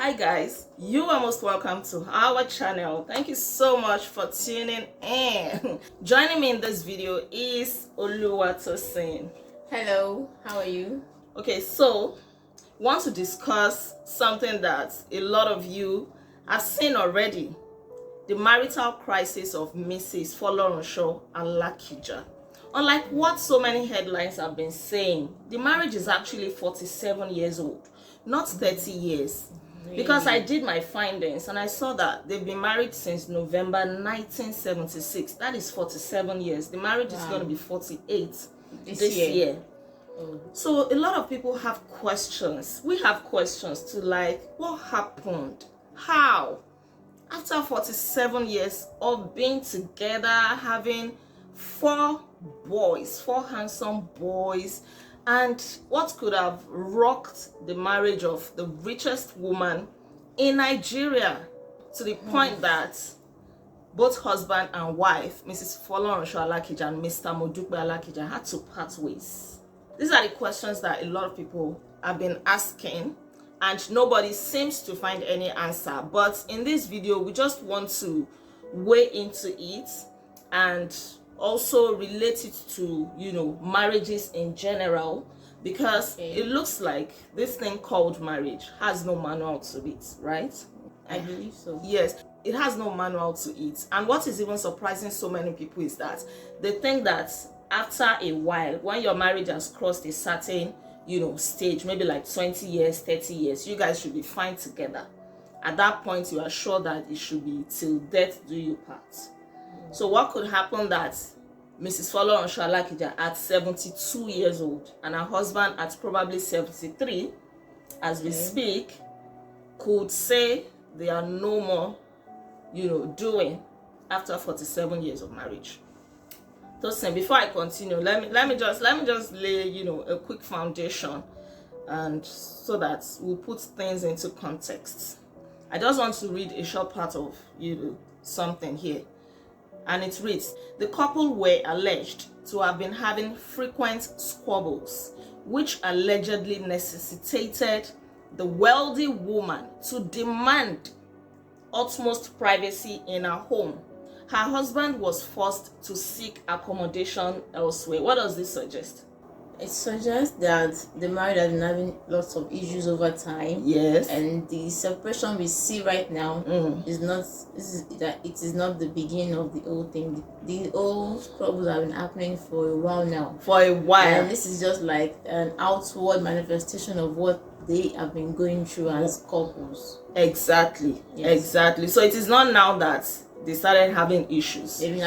Hi guys, you are most welcome to our channel. Thank you so much for tuning in. Joining me in this video is Oluwatosin. Hello, how are you? Okay, so want to discuss something that a lot of you have seen already. The marital crisis of Mrs. Folorunsho Alakija. Unlike what so many headlines have been saying, the marriage is actually 47 years old, not 30 years. Really? Because I did my findings and I saw that they've been married since November 1976. That is 47 years. The marriage is going to be 48 this year. Oh. So a lot of people have questions. We have questions to like, what happened? How? After 47 years of being together, having four handsome boys, and what could have rocked the marriage of the richest woman in Nigeria to the point that both husband and wife, Mrs. Folorunsho Alakija and Mr. Modupe Alakija, had to part ways. These are the questions that a lot of people have been asking, and nobody seems to find any answer. But in this video, we just want to weigh into it and also relate it to, marriages in general, because it looks like this thing called marriage has no manual to it, right? I believe so. Yes, it has no manual to it. And what is even surprising so many people is that they think that after a while, when your marriage has crossed a certain stage, maybe like 20 years, 30 years, you guys should be fine together. At that point, you are sure that it should be till death do you part. So what could happen that Mrs. Folorunsho Alakija at 72 years old and her husband at probably 73, as we speak, could say they are no more, doing after 47 years of marriage. Tosin, before I continue, let me just lay a quick foundation, and so that we'll put things into context. I just want to read a short part of something here, and it reads: the couple were alleged to have been having frequent squabbles, which allegedly necessitated the wealthy woman to demand utmost privacy in her home. Her husband was forced to seek accommodation elsewhere. What does this suggest? It suggests that the marriage has been having lots of issues over time. Yes. And the separation we see right now is not the beginning of the whole thing. The old troubles have been happening for a while now. For a while. And this is just like an outward manifestation of what they have been going through as couples. Exactly. Yes. Exactly. So it is not now that they started having issues. They've been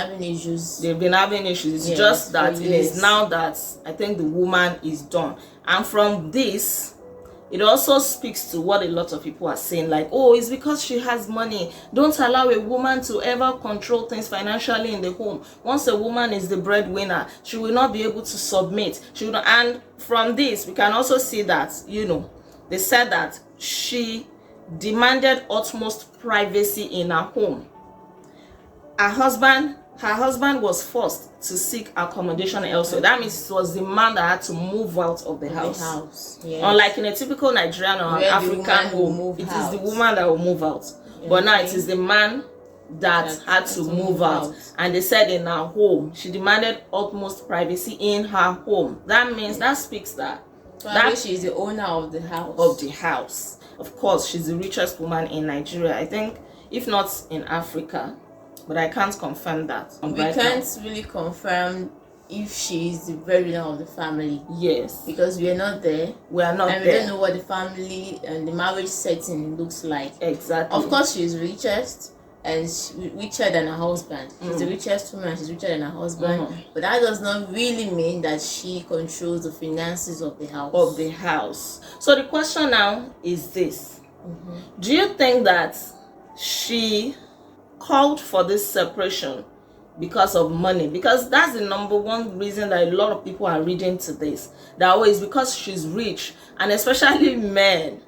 having issues. It's just that it is now that I think the woman is done. And from this, it also speaks to what a lot of people are saying, like, oh, it's because she has money. Don't allow a woman to ever control things financially in the home. Once a woman is the breadwinner, she will not be able to submit. And from this, we can also see that, they said that she demanded utmost privacy in her home. Her husband was forced to seek accommodation elsewhere. That means it was the man that had to move out of the house. Yes. Unlike in a typical Nigerian or African home, it is the woman that will move out. Okay. But now it is the man that had to move out. And they said in her home, she demanded utmost privacy in her home. That means that speaks that she is the owner of the house. Of course, she's the richest woman in Nigeria. I think, if not in Africa. But I can't confirm that. We can't really confirm if she is the breadwinner of the family. Yes. Because we are not there. We are not there. And we don't know what the family and the marriage setting looks like. Exactly. Of course, she is richest and richer than her husband. She's the richest woman. She's richer than her husband. But that does not really mean that she controls the finances of the house. So the question now is this. Do you think that she called for this separation because of money? Because that's the number one reason that a lot of people are reading to this. That way is because she's rich, and especially men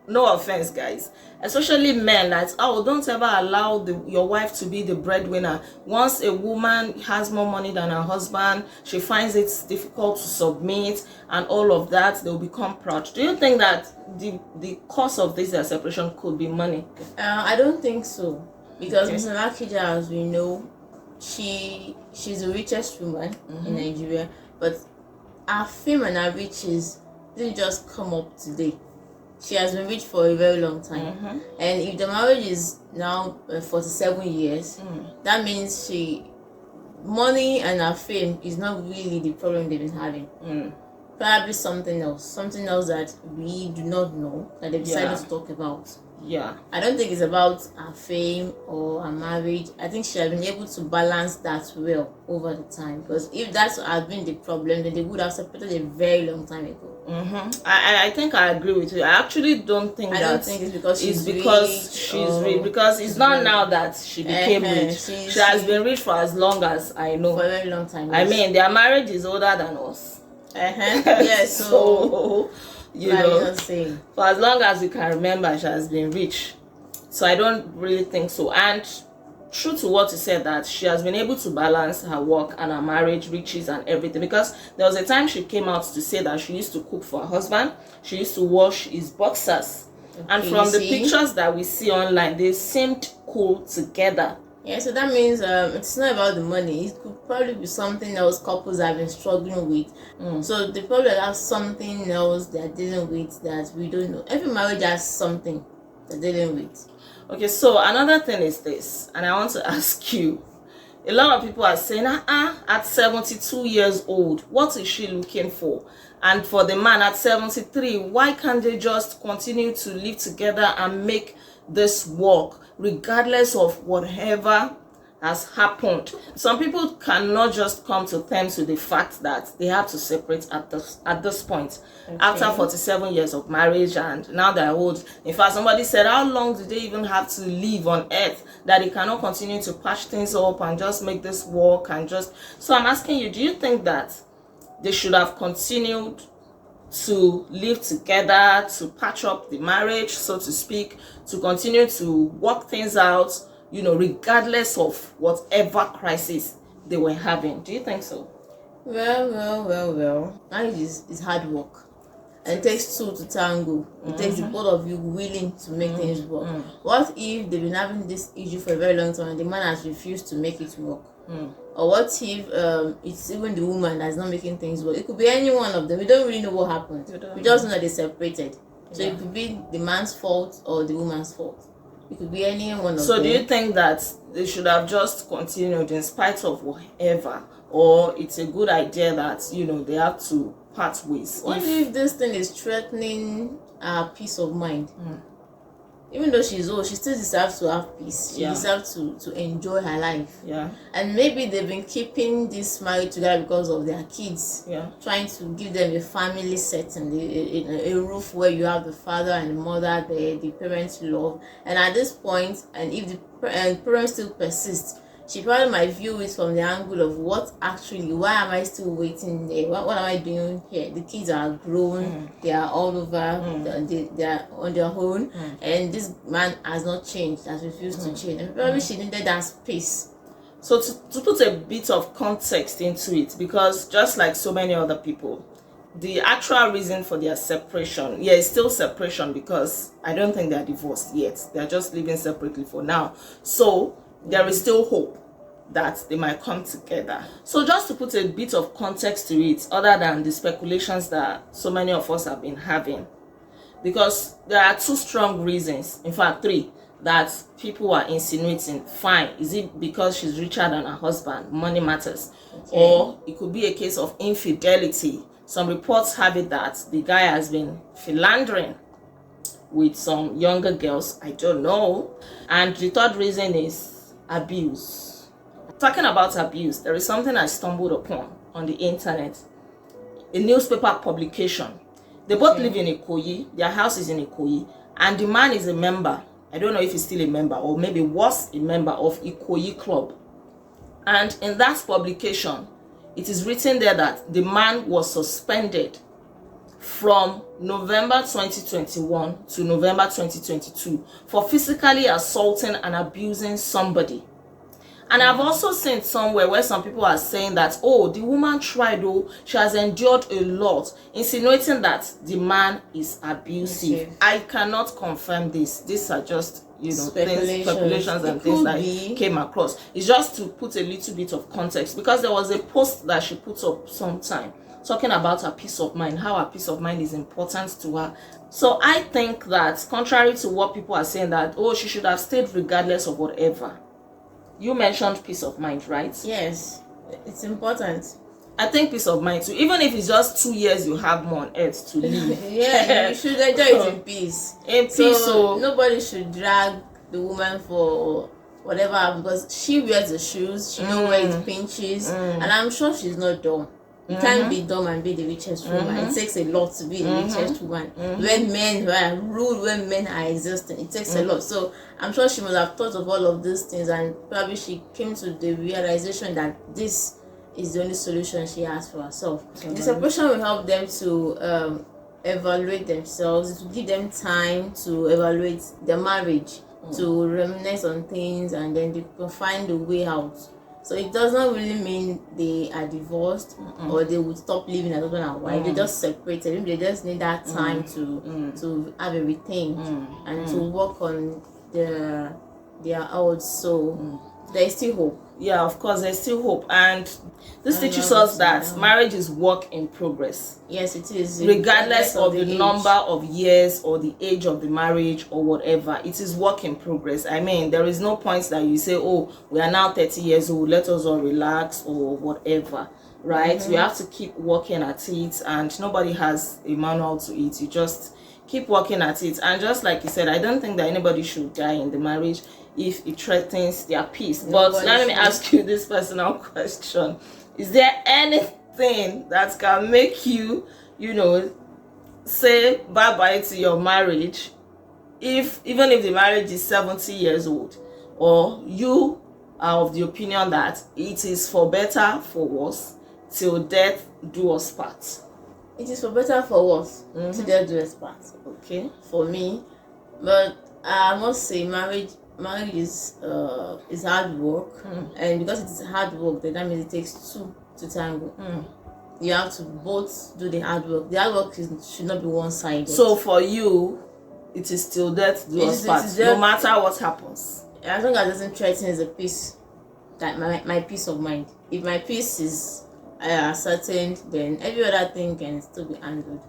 no offense, guys, especially men, that, oh, don't ever allow your wife to be the breadwinner. Once a woman has more money than her husband, she finds it difficult to submit and all of that, they'll become proud. Do you think that the cause of this separation could be money? I don't think so, because Mr. Alakija, as we know, she's the richest woman in Nigeria, but her fame and her riches didn't just come up today. She has been rich for a very long time, and if the marriage is now 47 years, that means money and her fame is not really the problem they've been having. Probably something else that we do not know, that they decided to talk about. I don't think it's about her fame or her marriage. I think she has been able to balance that well over the time, because if that had been the problem, then they would have separated a very long time ago. I think I agree with you. I actually don't think it's because she's rich, because it's not now that she became rich. She has been rich for as long as I know. For a very long time. I mean, their marriage is older than us. Yes, so you know, for as long as we can remember, she has been rich. So I don't really think so. And true to what you said, that she has been able to balance her work and her marriage, riches and everything, because there was a time she came out to say that she used to cook for her husband, she used to wash his boxers, and from the pictures that we see online, they seemed cool together. Yeah, so that means it's not about the money. It could probably be something else couples have been struggling with. So they probably have something else they're dealing with that we don't know. Every marriage has something they're dealing with. Okay, so another thing is this, and I want to ask you, a lot of people are saying, at 72 years old, what is she looking for? And for the man at 73, why can't they just continue to live together and make this work, regardless of whatever has happened? Some people cannot just come to terms with the fact that they have to separate at this point. After 47 years of marriage, and now they're old. In fact, somebody said, how long do they even have to live on earth that they cannot continue to patch things up and just make this work and just... So I'm asking you, do you think that they should have continued to live together, to patch up the marriage, so to speak, to continue to work things out, you know, regardless of whatever crisis they were having? Do you think so? Well. Marriage is hard work. And it takes two to tango. It takes the both of you willing to make things work. What if they've been having this issue for a very long time and the man has refused to make it work? Or what if it's even the woman that's not making things work? It could be any one of them. We don't really know what happened. We just know that they separated. So it could be the man's fault or the woman's fault. It could be any one of them. So do you think that they should have just continued in spite of whatever? Or it's a good idea that, you know, they have to part ways? What if this thing is threatening our peace of mind? Even though she's old, she still deserves to have peace. She deserves to enjoy her life. And maybe they've been keeping this marriage together because of their kids. Trying to give them a family setting, a roof where you have the father and the mother there, the parents love. And at this point, and if the parents still persist, she probably might view it from the angle of why am I still waiting there? What am I doing here? The kids are grown, they are all over, they are on their own, and this man has not changed, has refused to change. And probably she needed that space. So to put a bit of context into it, because just like so many other people, the actual reason for their separation, it's still separation, because I don't think they're divorced yet. They're just living separately for now. So there is still hope that they might come together. So just to put a bit of context to it, other than the speculations that so many of us have been having, because there are two strong reasons, in fact 3, that people are insinuating. Fine, is it because she's richer than her husband, money matters? Or it could be a case of infidelity. Some reports have it that the guy has been philandering with some younger girls, I don't know. And the third reason is abuse. Talking about abuse, there is something I stumbled upon on the internet, a newspaper publication. They both live in Ikoyi, their house is in Ikoyi, and the man is a member, I don't know if he's still a member or maybe was a member of Ikoyi Club. And in that publication, it is written there that the man was suspended from November 2021 to November 2022 for physically assaulting and abusing somebody. And I've also seen somewhere where some people are saying that, oh, the woman tried, oh, she has endured a lot, insinuating that the man is abusive. Okay. I cannot confirm this. These are just, speculations and things that I came across. It's just to put a little bit of context, because there was a post that she put up sometime talking about her peace of mind, how her peace of mind is important to her. So I think that, contrary to what people are saying, that, oh, she should have stayed regardless of whatever. You mentioned peace of mind, right? Yes, it's important. I think peace of mind too. Even if it's just 2 years you have more on earth to live. Yeah, you should enjoy it in peace. In peace, so nobody should drag the woman for whatever, because she wears the shoes, she knows where it pinches, and I'm sure she's not dumb. You can't be dumb and be the richest woman. It takes a lot to be the richest woman. When men are rude, when men are existing, it takes a lot. So I'm sure she must have thought of all of these things, and probably she came to the realization that this is the only solution she has for herself. The separation will help them to evaluate themselves. It will give them time to evaluate their marriage, to reminisce on things, and then they can find a way out. So it does not really mean they are divorced or they would stop living as husband and wife. They just separated. Maybe they just need that time to have everything and to work on their old soul. There is still hope. Yeah, of course, there's still hope. And this teaches us that marriage is work in progress. Yes, it is. Regardless of the number of years or the age of the marriage or whatever, it is work in progress. I mean, there is no point that you say, oh, we are now 30 years old, let us all relax or whatever, right? You have to keep working at it, and nobody has a manual to it. You just keep working at it. And just like you said, I don't think that anybody should die in the marriage if it threatens their peace. But let me ask you this personal question. Is there anything that can make you, say bye-bye to your marriage, even if the marriage is 70 years old, or you are of the opinion that it is for better, for worse, till death do us part? It is for better, for worse, till death do us part. Okay. For me. But I must say marriage is hard work, and because it is hard work, then that means it takes two to tango. You have to both do the hard work. The hard work should not be one-sided. So for you, it is till death do us part, no matter what happens. As long as it doesn't threaten the peace, that my peace of mind. If my peace is ascertained, then every other thing can still be handled.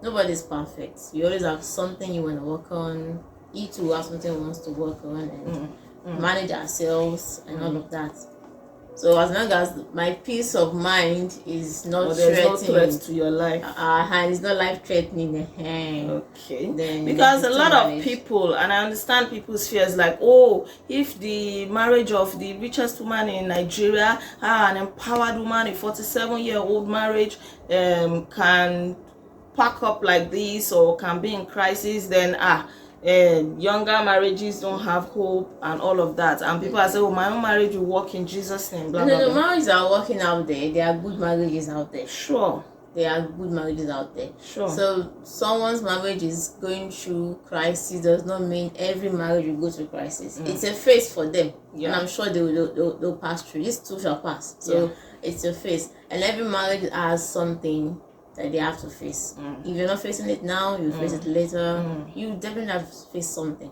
Nobody's perfect. You always have something you want to work on. Each to have something wants to work on and manage ourselves and all of that. So as long as my peace of mind is not there's no threat to your life, and it's not life threatening, okay. Then because a lot of people, and I understand people's fears, like, oh, if the marriage of the richest woman in Nigeria, an empowered woman, a 47-year-old marriage, can pack up like this or can be in crisis, then younger marriages don't have hope and all of that, and people are saying, oh, my own marriage will work in Jesus' name, blah, blah, blah. The marriages are working out there. There are good marriages out there. Sure. There are good marriages out there. Sure. So someone's marriage is going through crisis does not mean every marriage will go through crisis. It's a phase for them, and I'm sure they'll pass through. This too shall pass. So it's a phase, and every marriage has something that they have to face. If you're not facing it now, you face it later. You definitely have to face something.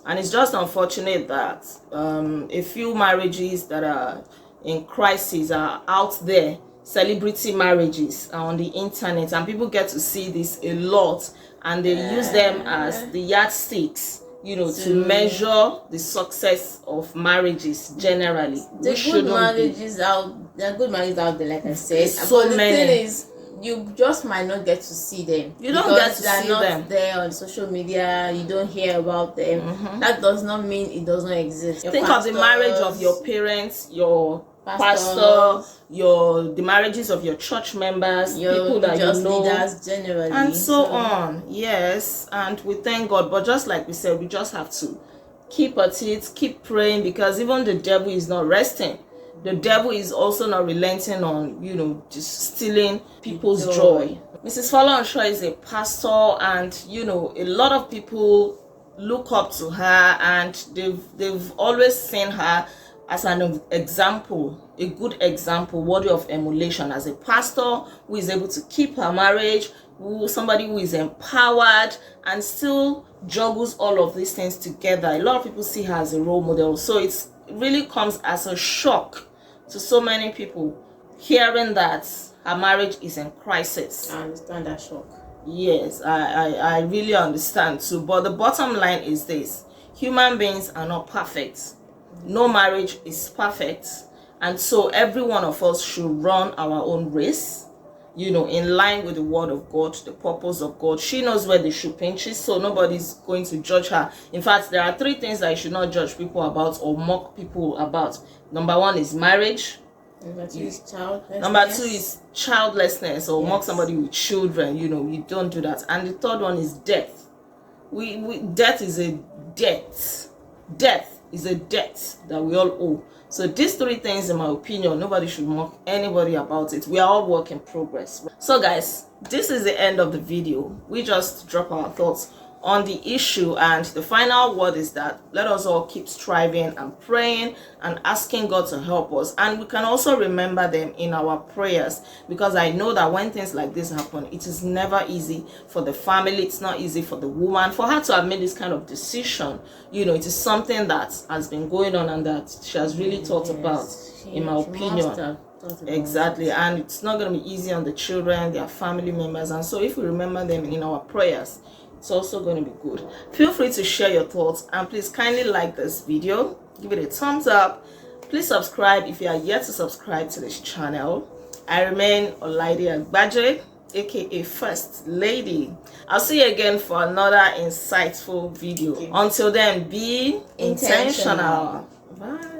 And it's just unfortunate that a few marriages that are in crisis are out there. Celebrity marriages are on the internet, and people get to see this a lot, and they use them as the yardsticks, to measure the success of marriages generally. There are good marriages out there, like I said. So the many. Thing is, you just might not get to see them. You don't get to see them. They're not there on social media. You don't hear about them. That does not mean it does not exist. Think of the marriage of your parents, your pastor, the marriages of your church members, people that you know, leaders generally, and so on. Yes, and we thank God. But just like we said, we just have to keep at it, keep praying, because even the devil is not resting. The devil is also not relenting on, you know, just stealing people's joy. Mrs. Folorunsho is a pastor, and you know, a lot of people look up to her, and they've always seen her as an example, a good example worthy of emulation, as a pastor who is able to keep her marriage, somebody who is empowered and still juggles all of these things together. A lot of people see her as a role model, so it really comes as a shock to so many people hearing that her marriage is in crisis. I understand that shock. Yes, I really understand too. But the bottom line is this: human beings are not perfect. No marriage is perfect. And so every one of us should run our own race, you know, in line with the word of God, the purpose of God. She knows where the shoe pinches, so nobody's going to judge her. In fact, there are 3 things that you should not judge people about or mock people about. Number 1 is marriage. Number 2 is childlessness. Number 2 is childlessness, or mock somebody with children. You know, you don't do that. And the 3rd one is death. Death is a debt. Death is a debt that we all owe. So these 3 things, in my opinion, nobody should mock anybody about it. We are all work in progress. So guys, this is the end of the video. We just drop our thoughts on the issue, and the final word is that let us all keep striving and praying and asking God to help us. And we can also remember them in our prayers, because I know that when things like this happen, it is never easy for the family. It's not easy for the woman, for her to have made this kind of decision. You know, it is something that has been going on and that she has really thought about, in my opinion. Exactly. And it's not going to be easy on the children, their family members. And so if we remember them in our prayers, it's also going to be good. Feel free to share your thoughts, and please kindly like this video, give it a thumbs up. Please subscribe if you are yet to subscribe to this channel. I remain Olaide Agbaje, aka First Lady. I'll see you again for another insightful video. Until then, be intentional. Bye.